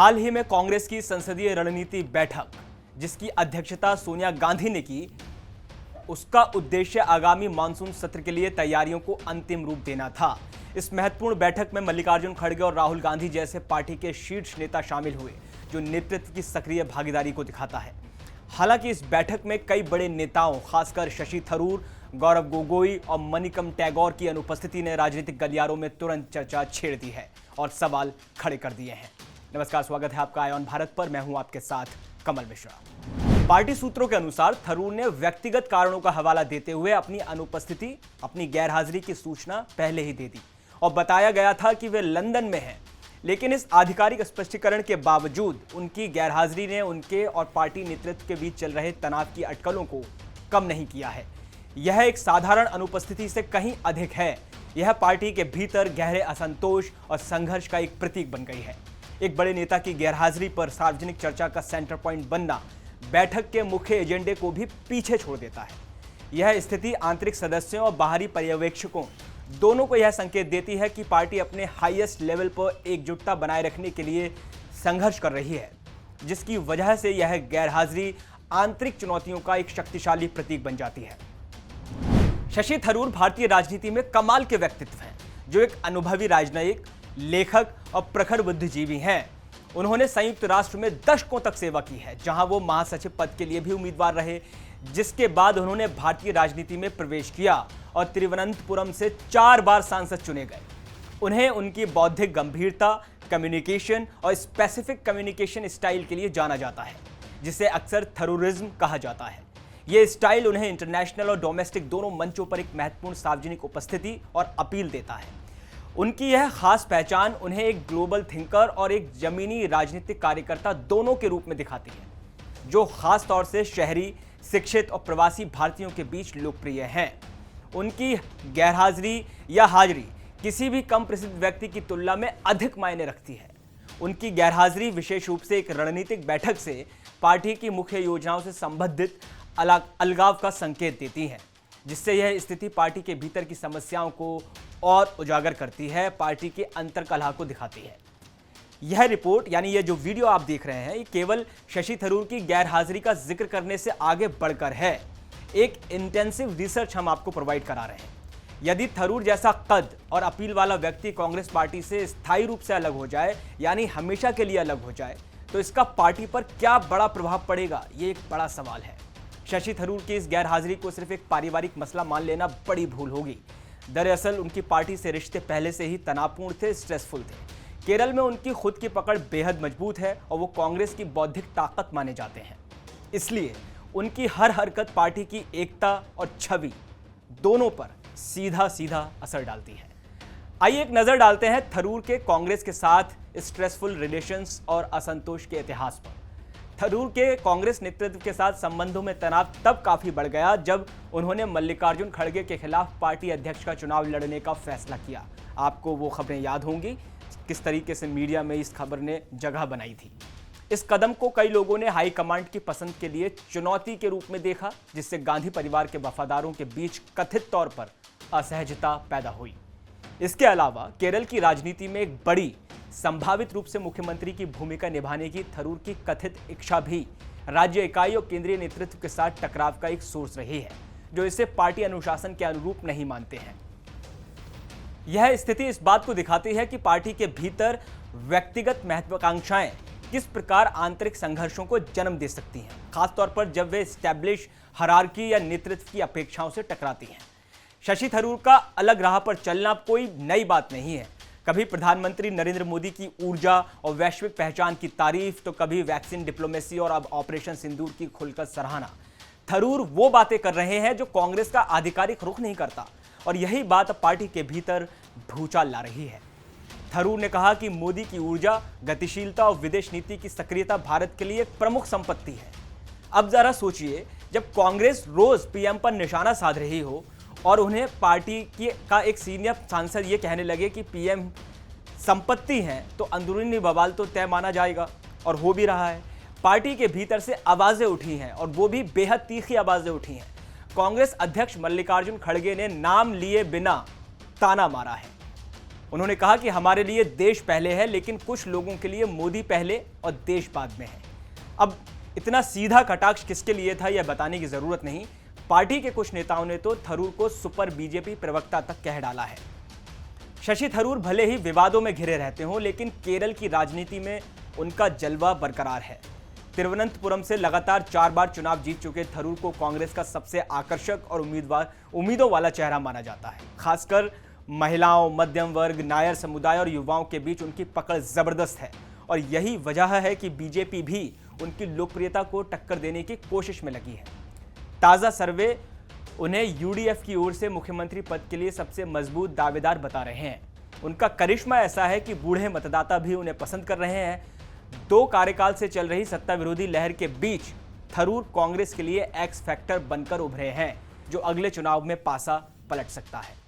हाल ही में कांग्रेस की संसदीय रणनीति बैठक जिसकी अध्यक्षता सोनिया गांधी ने की, उसका उद्देश्य आगामी मानसून सत्र के लिए तैयारियों को अंतिम रूप देना था। इस महत्वपूर्ण बैठक में मल्लिकार्जुन खड़गे और राहुल गांधी जैसे पार्टी के शीर्ष नेता शामिल हुए, जो नेतृत्व की सक्रिय भागीदारी को दिखाता है। हालांकि इस बैठक में कई बड़े नेताओं, खासकर शशि थरूर, गौरव गोगोई और मणिकम टैगोर की अनुपस्थिति ने राजनीतिक गलियारों में तुरंत चर्चा छेड़ दी है और सवाल खड़े कर दिए हैं। नमस्कार, स्वागत है आपका आय ऑन भारत पर। मैं हूं आपके साथ कमल मिश्रा। पार्टी सूत्रों के अनुसार थरूर ने व्यक्तिगत कारणों का हवाला देते हुए अपनी अनुपस्थिति, अपनी गैरहाजिरी की सूचना पहले ही दे दी और बताया गया था कि वे लंदन में हैं। लेकिन इस आधिकारिक स्पष्टीकरण के बावजूद उनकी गैरहाजिरी ने उनके और पार्टी नेतृत्व के बीच चल रहे तनाव की अटकलों को कम नहीं किया है। यह एक साधारण अनुपस्थिति से कहीं अधिक है। यह पार्टी के भीतर गहरे असंतोष और संघर्ष का एक प्रतीक बन गई है। एक बड़े नेता की गैरहाजिरी पर सार्वजनिक चर्चा का सेंटर पॉइंट बनना बैठक के मुख्य एजेंडे को भी पीछे छोड़ देता है। यह स्थिति आंतरिक सदस्यों और बाहरी पर्यवेक्षकों दोनों को यह संकेत देती है कि पार्टी अपने हाईएस्ट लेवल पर एकजुटता बनाए रखने के लिए संघर्ष कर रही है, जिसकी वजह से यह गैरहाजिरी आंतरिक चुनौतियों का एक शक्तिशाली प्रतीक बन जाती है। शशि थरूर भारतीय राजनीति में कमाल के व्यक्तित्व हैं, जो एक अनुभवी राजनयिक, लेखक और प्रखर बुद्धिजीवी हैं। उन्होंने संयुक्त राष्ट्र में दशकों तक सेवा की है, जहां वो महासचिव पद के लिए भी उम्मीदवार रहे, जिसके बाद उन्होंने भारतीय राजनीति में प्रवेश किया और तिरुवनंतपुरम से 4 बार सांसद चुने गए। उन्हें उनकी बौद्धिक गंभीरता, कम्युनिकेशन और स्पेसिफिक कम्युनिकेशन स्टाइल के लिए जाना जाता है, जिसे अक्सर थरूरिज्म कहा जाता है। ये स्टाइल उन्हें इंटरनेशनल और डोमेस्टिक दोनों मंचों पर एक महत्वपूर्ण सार्वजनिक उपस्थिति और अपील देता है। उनकी यह खास पहचान उन्हें एक ग्लोबल थिंकर और एक जमीनी राजनीतिक कार्यकर्ता दोनों के रूप में दिखाती है, जो खास तौर से शहरी, शिक्षित और प्रवासी भारतीयों के बीच लोकप्रिय हैं। उनकी गैरहाजिरी या हाजिरी किसी भी कम प्रसिद्ध व्यक्ति की तुलना में अधिक मायने रखती है। उनकी गैरहाजिरी विशेष रूप से एक रणनीतिक बैठक से पार्टी की मुख्य योजनाओं से संबंधित अलगाव का संकेत देती है, जिससे यह स्थिति पार्टी के भीतर की समस्याओं को और उजागर करती है, पार्टी के अंतर्कलह को दिखाती है। यह रिपोर्ट, यानी यह जो वीडियो आप देख रहे हैं, ये केवल शशि थरूर की गैरहाजिरी का जिक्र करने से आगे बढ़कर है। एक इंटेंसिव रिसर्च हम आपको प्रोवाइड करा रहे हैं। यदि थरूर जैसा कद और अपील वाला व्यक्ति कांग्रेस पार्टी से स्थायी रूप से अलग हो जाए, यानी हमेशा के लिए अलग हो जाए, तो इसका पार्टी पर क्या बड़ा प्रभाव पड़ेगा, ये एक बड़ा सवाल है। शशि थरूर की इस गैरहाजिरी को सिर्फ एक पारिवारिक मसला मान लेना बड़ी भूल होगी। दरअसल उनकी पार्टी से रिश्ते पहले से ही तनावपूर्ण थे, स्ट्रेसफुल थे। केरल में उनकी खुद की पकड़ बेहद मजबूत है और वो कांग्रेस की बौद्धिक ताकत माने जाते हैं। इसलिए उनकी हर हरकत पार्टी की एकता और छवि दोनों पर सीधा सीधा असर डालती है। आइए एक नजर डालते हैं थरूर के कांग्रेस के साथ स्ट्रेसफुल रिलेशंस और असंतोष के इतिहास पर। थरूर के कांग्रेस नेतृत्व के साथ संबंधों में तनाव तब काफी बढ़ गया जब उन्होंने मल्लिकार्जुन खड़गे के खिलाफ पार्टी अध्यक्ष का चुनाव लड़ने का फैसला किया। आपको वो खबरें याद होंगी, किस तरीके से मीडिया में इस खबर ने जगह बनाई थी। इस कदम को कई लोगों ने हाईकमांड की पसंद के लिए चुनौती के रूप में देखा, जिससे गांधी परिवार के वफादारों के बीच कथित तौर पर असहजता पैदा हुई। इसके अलावा केरल की राजनीति में एक बड़ी संभावित रूप से मुख्यमंत्री की भूमिका निभाने की थरूर की कथित इच्छा भी राज्य इकाई और केंद्रीय नेतृत्व के साथ टकराव का एक सोर्स रही है, जो इसे पार्टी अनुशासन के अनुरूप नहीं मानते हैं। यह स्थिति इस बात को दिखाती है कि पार्टी के भीतर व्यक्तिगत महत्वाकांक्षाएं किस प्रकार आंतरिक संघर्षों को जन्म दे सकती हैं, खासतौर पर जब वे एस्टैब्लिश हायरार्की या नेतृत्व की अपेक्षाओं से टकराती हैं। शशि थरूर का अलग राह पर चलना कोई नई बात नहीं है। कभी प्रधानमंत्री नरेंद्र मोदी की ऊर्जा और वैश्विक पहचान की तारीफ, तो कभी वैक्सीन डिप्लोमेसी और अब ऑपरेशन सिंदूर की खुलकर सराहना। थरूर वो बातें कर रहे हैं जो कांग्रेस का आधिकारिक रुख नहीं करता, और यही बात पार्टी के भीतर भूचाल ला रही है। थरूर ने कहा कि मोदी की ऊर्जा, गतिशीलता और विदेश नीति की सक्रियता भारत के लिए एक प्रमुख संपत्ति है। अब जरा सोचिए, जब कांग्रेस रोज पीएम पर निशाना साध रही हो और उन्हें पार्टी का एक सीनियर सांसद ये कहने लगे कि पीएम संपत्ति है, तो अंदरूनी बवाल तो तय माना जाएगा, और हो भी रहा है। पार्टी के भीतर से आवाजें उठी हैं, और वो भी बेहद तीखी आवाजें उठी हैं। कांग्रेस अध्यक्ष मल्लिकार्जुन खड़गे ने नाम लिए बिना ताना मारा है। उन्होंने कहा कि हमारे लिए देश पहले है, लेकिन कुछ लोगों के लिए मोदी पहले और देश बाद में है। अब इतना सीधा कटाक्ष किसके लिए था यह बताने की जरूरत नहीं। पार्टी के कुछ नेताओं ने तो थरूर को सुपर बीजेपी प्रवक्ता तक कह डाला है। शशि थरूर भले ही विवादों में घिरे रहते हों, लेकिन केरल की राजनीति में उनका जलवा बरकरार है। तिरुवनंतपुरम से लगातार 4 बार चुनाव जीत चुके थरूर को कांग्रेस का सबसे आकर्षक और उम्मीदों वाला चेहरा माना जाता है। खासकर महिलाओं, मध्यम वर्ग, नायर समुदाय और युवाओं के बीच उनकी पकड़ जबरदस्त है और यही वजह है कि बीजेपी भी उनकी लोकप्रियता को टक्कर देने की कोशिश में लगी है। ताजा सर्वे उन्हें यूडीएफ की ओर से मुख्यमंत्री पद के लिए सबसे मजबूत दावेदार बता रहे हैं। उनका करिश्मा ऐसा है कि बूढ़े मतदाता भी उन्हें पसंद कर रहे हैं। 2 कार्यकाल से चल रही सत्ता विरोधी लहर के बीच थरूर कांग्रेस के लिए एक्स फैक्टर बनकर उभरे हैं, जो अगले चुनाव में पासा पलट सकता है।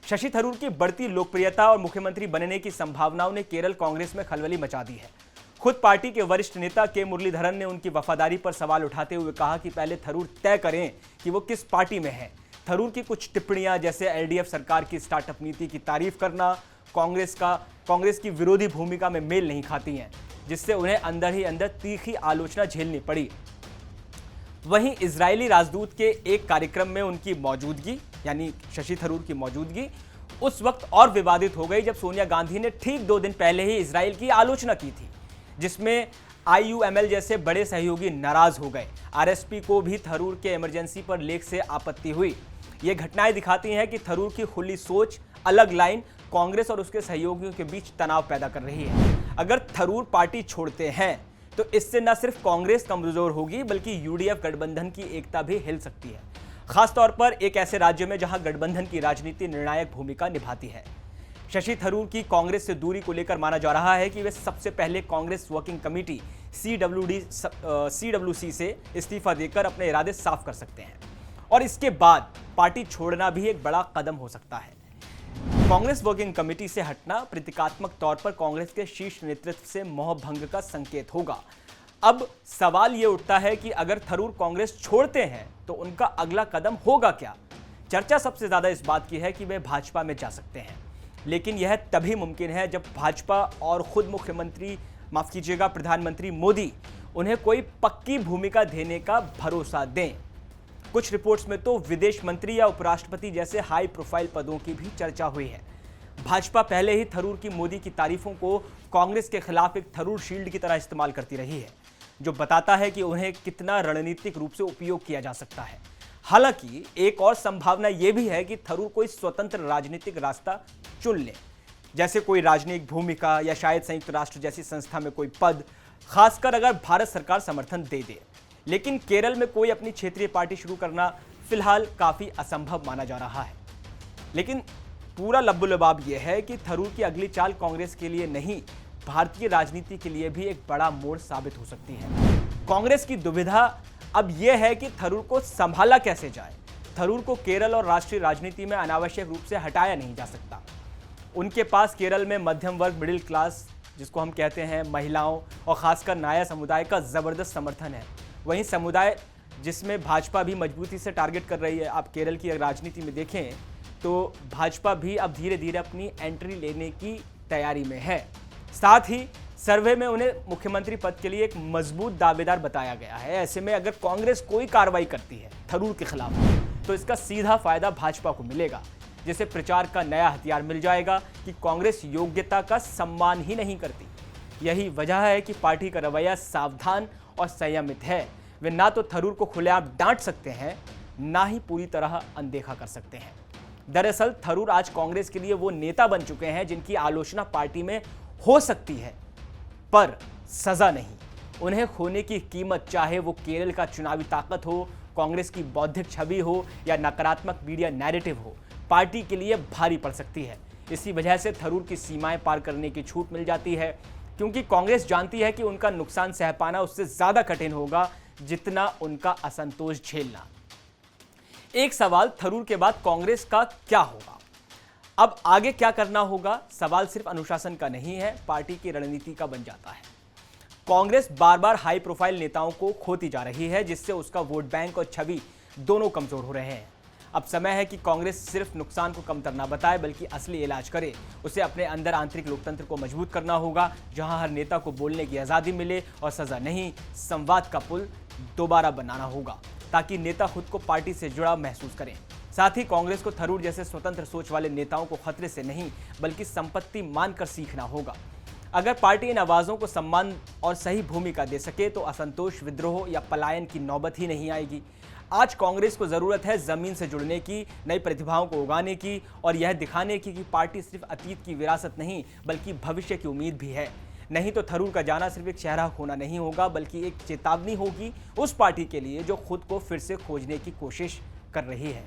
शशि थरूर की बढ़ती लोकप्रियता और मुख्यमंत्री बनने की संभावनाओं ने केरल कांग्रेस में खलबली मचा दी है। खुद पार्टी के वरिष्ठ नेता के मुरलीधरन ने उनकी वफादारी पर सवाल उठाते हुए कहा कि पहले थरूर तय करें कि वो किस पार्टी में हैं। थरूर की कुछ टिप्पणियां, जैसे एलडीएफ सरकार की स्टार्टअप नीति की तारीफ करना, कांग्रेस की विरोधी भूमिका में मेल नहीं खाती हैं, जिससे उन्हें अंदर ही अंदर तीखी आलोचना झेलनी पड़ी। वहीं इजरायली राजदूत के एक कार्यक्रम में उनकी मौजूदगी, यानी शशि थरूर की मौजूदगी, उस वक्त और विवादित हो गई जब सोनिया गांधी ने ठीक 2 दिन पहले ही इजराइल की आलोचना की थी, जिसमें IUML जैसे बड़े सहयोगी नाराज हो गए। आरएसपी को भी थरूर के इमरजेंसी पर लेख से आपत्ति हुई। ये घटनाएं दिखाती हैं कि थरूर की खुली सोच, अलग लाइन कांग्रेस और उसके सहयोगियों के बीच तनाव पैदा कर रही है। अगर थरूर पार्टी छोड़ते हैं तो इससे न सिर्फ कांग्रेस कमजोर होगी, बल्कि यूडीएफ गठबंधन की एकता भी हिल सकती है, खासतौर पर एक ऐसे राज्य में जहां गठबंधन की राजनीति निर्णायक भूमिका निभाती है। शशि थरूर की कांग्रेस से दूरी को लेकर माना जा रहा है कि वे सबसे पहले कांग्रेस वर्किंग कमेटी CWC से इस्तीफा देकर अपने इरादे साफ कर सकते हैं और इसके बाद पार्टी छोड़ना भी एक बड़ा कदम हो सकता है। कांग्रेस वर्किंग कमेटी से हटना प्रतीकात्मक तौर पर कांग्रेस के शीर्ष नेतृत्व से मोह भंग का संकेत होगा। अब सवाल यह उठता है कि अगर थरूर कांग्रेस छोड़ते हैं तो उनका अगला कदम होगा क्या। चर्चा सबसे ज्यादा इस बात की है कि वे भाजपा में जा सकते हैं, लेकिन यह तभी मुमकिन है जब भाजपा और खुद प्रधानमंत्री मोदी उन्हें कोई पक्की भूमिका देने का भरोसा दें। कुछ रिपोर्ट्स में तो विदेश मंत्री या उपराष्ट्रपति जैसे हाई प्रोफाइल पदों की भी चर्चा हुई है। भाजपा पहले ही थरूर की मोदी की तारीफों को कांग्रेस के खिलाफ एक थरूर शील्ड की तरह इस्तेमाल करती रही है, जो बताता है कि उन्हें कितना रणनीतिक रूप से उपयोग किया जा सकता है। हालांकि एक और संभावना यह भी है कि थरूर कोई स्वतंत्र राजनीतिक रास्ता चुन ले, जैसे कोई राजनीतिक भूमिका या शायद संयुक्त राष्ट्र जैसी संस्था में कोई पद, खासकर अगर भारत सरकार समर्थन दे दे। लेकिन केरल में कोई अपनी क्षेत्रीय पार्टी शुरू करना फिलहाल काफी असंभव माना जा रहा है। लेकिन पूरा लब्बो-लबाब यह है कि थरूर की अगली चाल कांग्रेस के लिए नहीं, भारतीय राजनीति के लिए भी एक बड़ा मोड़ साबित हो सकती है। कांग्रेस की दुविधा अब यह है कि थरूर को संभाला कैसे जाए। थरूर को केरल और राष्ट्रीय राजनीति में अनावश्यक रूप से हटाया नहीं जा सकता। उनके पास केरल में मध्यम वर्ग, मिडिल क्लास जिसको हम कहते हैं, महिलाओं और खासकर नायर समुदाय का जबरदस्त समर्थन है। वहीं समुदाय जिसमें भाजपा भी मजबूती से टारगेट कर रही है। आप केरल की राजनीति में देखें तो भाजपा भी अब धीरे धीरे अपनी एंट्री लेने की तैयारी में है। साथ ही सर्वे में उन्हें मुख्यमंत्री पद के लिए एक मजबूत दावेदार बताया गया है। ऐसे में अगर कांग्रेस कोई कार्रवाई करती है थरूर के खिलाफ, तो इसका सीधा फायदा भाजपा को मिलेगा, जिसे प्रचार का नया हथियार मिल जाएगा कि कांग्रेस योग्यता का सम्मान ही नहीं करती। यही वजह है कि पार्टी का रवैया सावधान और संयमित है। वे ना तो थरूर को खुलेआम डांट सकते हैं, ना ही पूरी तरह अनदेखा कर सकते हैं। दरअसल थरूर आज कांग्रेस के लिए वो नेता बन चुके हैं जिनकी आलोचना पार्टी में हो सकती है, पर सजा नहीं। उन्हें खोने की कीमत, चाहे वो केरल का चुनावी ताकत हो, कांग्रेस की बौद्धिक छवि हो या नकारात्मक मीडिया नैरेटिव हो, पार्टी के लिए भारी पड़ सकती है। इसी वजह से थरूर की सीमाएं पार करने की छूट मिल जाती है, क्योंकि कांग्रेस जानती है कि उनका नुकसान सह पाना उससे ज्यादा कठिन होगा जितना उनका असंतोष झेलना। एक सवाल, थरूर के बाद कांग्रेस का क्या होगा? अब आगे क्या करना होगा? सवाल सिर्फ अनुशासन का नहीं है, पार्टी की रणनीति का बन जाता है। कांग्रेस बार बार हाई प्रोफाइल नेताओं को खोती जा रही है, जिससे उसका वोट बैंक और छवि दोनों कमजोर हो रहे हैं। अब समय है कि कांग्रेस सिर्फ नुकसान को कम करना बताए बल्कि असली इलाज करे। उसे अपने अंदर आंतरिक लोकतंत्र को मजबूत करना होगा, जहां हर नेता को बोलने की आजादी मिले और सजा नहीं, संवाद का पुल दोबारा बनाना होगा ताकि नेता खुद को पार्टी से जुड़ा महसूस करें। साथ ही कांग्रेस को थरूर जैसे स्वतंत्र सोच वाले नेताओं को खतरे से नहीं बल्कि संपत्ति मानकर सीखना होगा। अगर पार्टी इन आवाजों को सम्मान और सही भूमिका दे सके तो असंतोष, विद्रोह या पलायन की नौबत ही नहीं आएगी। आज कांग्रेस को जरूरत है जमीन से जुड़ने की, नई प्रतिभाओं को उगाने की और यह दिखाने की कि पार्टी सिर्फ अतीत की विरासत नहीं बल्कि भविष्य की उम्मीद भी है। नहीं तो थरूर का जाना सिर्फ एक चेहरा खोना नहीं होगा बल्कि एक चेतावनी होगी उस पार्टी के लिए जो खुद को फिर से खोजने की कोशिश कर रही है।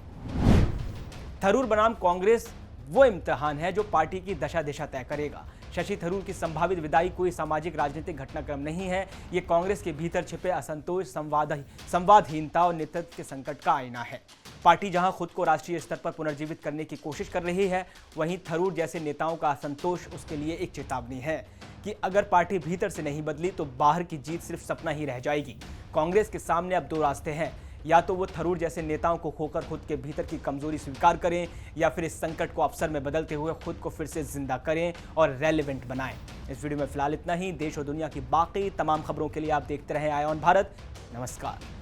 थरूर बनाम कांग्रेस वो इम्तिहान है जो पार्टी की दशा दिशा तय करेगा। शशि थरूर की संभावित विदाई कोई सामाजिक राजनीतिक घटनाक्रम नहीं है, ये कांग्रेस के भीतर छिपे असंतोष, संवादहीनता और नेतृत्व के संकट का आईना है। पार्टी जहां खुद को राष्ट्रीय स्तर पर पुनर्जीवित करने की कोशिश कर रही है, वहीं थरूर जैसे नेताओं का असंतोष उसके लिए एक चेतावनी है कि अगर पार्टी भीतर से नहीं बदली तो बाहर की जीत सिर्फ सपना ही रह जाएगी। कांग्रेस के सामने अब दो रास्ते हैं, या तो वो थरूर जैसे नेताओं को खोकर खुद के भीतर की कमजोरी स्वीकार करें या फिर इस संकट को अवसर में बदलते हुए खुद को फिर से जिंदा करें और रेलेवेंट बनाएं। इस वीडियो में फिलहाल इतना ही। देश और दुनिया की बाकी तमाम खबरों के लिए आप देखते रहें आईऑन भारत। नमस्कार।